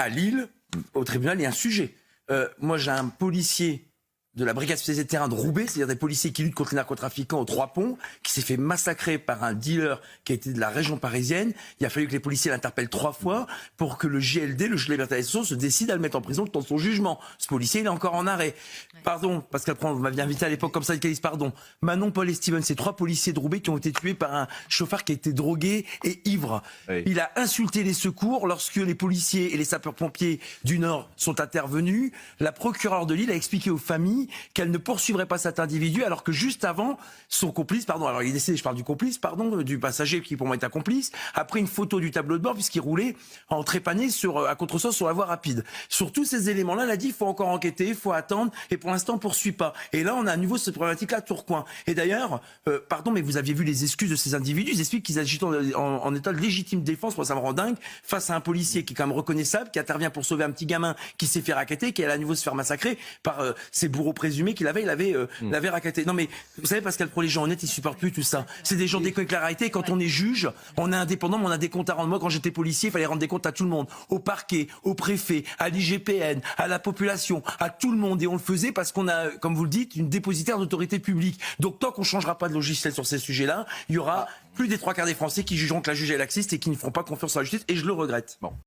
à Lille, au tribunal, il y a un sujet. Moi, j'ai un policier de la brigade spécialisée de terrain de Roubaix, c'est-à-dire des policiers qui luttent contre les narcotrafiquants aux Trois Ponts, qui s'est fait massacrer par un dealer qui a été de la région parisienne. Il a fallu que les policiers l'interpellent 3 fois pour que le JLD, le juge de liberté d'expression, se décide à le mettre en prison le temps de son jugement. Ce policier, il est encore en arrêt. Pardon, Pascal Prand, vous m'aviez invité à l'époque comme ça, le calice, pardon. Manon, Paul et Steven, c'est 3 policiers de Roubaix qui ont été tués par un chauffard qui a été drogué et ivre. Oui. Il a insulté les secours lorsque les policiers et les sapeurs-pompiers du Nord sont intervenus. La procureure de Lille a expliqué aux familles qu'elle ne poursuivrait pas cet individu, alors que juste avant, son complice, pardon, alors il est décédé, je parle du complice, pardon, du passager qui pour moi est un complice, a pris une photo du tableau de bord puisqu'il roulait en trépané à contresens sur la voie rapide. Sur tous ces éléments-là, elle a dit il faut encore enquêter, il faut attendre, et pour l'instant on poursuit pas. Et là, on a à nouveau cette problématique-là à Tourcoing. Et d'ailleurs, pardon, mais vous aviez vu les excuses de ces individus, ils expliquent qu'ils agissent en état de légitime défense, moi ça me rend dingue, face à un policier qui est quand même reconnaissable, qui intervient pour sauver un petit gamin qui s'est fait racketter, qui est à nouveau se faire massacrer par ses bourreaux présumés qu'il avait racketé. Non mais, vous savez, Pascal Pro, les gens honnêtes, ils supportent plus tout ça. C'est des gens déconnectés avec la réalité. Quand on est juge, on est indépendant, mais on a des comptes à rendre. Moi, quand j'étais policier, il fallait rendre des comptes à tout le monde. Au parquet, au préfet, à l'IGPN, à la population, à tout le monde. Et on le faisait parce qu'on a, comme vous le dites, une dépositaire d'autorité publique. Donc tant qu'on ne changera pas de logiciel sur ces sujets-là, il y aura plus des 3/4 des Français qui jugeront que la juge est laxiste et qui ne feront pas confiance à la justice. Et je le regrette. Bon.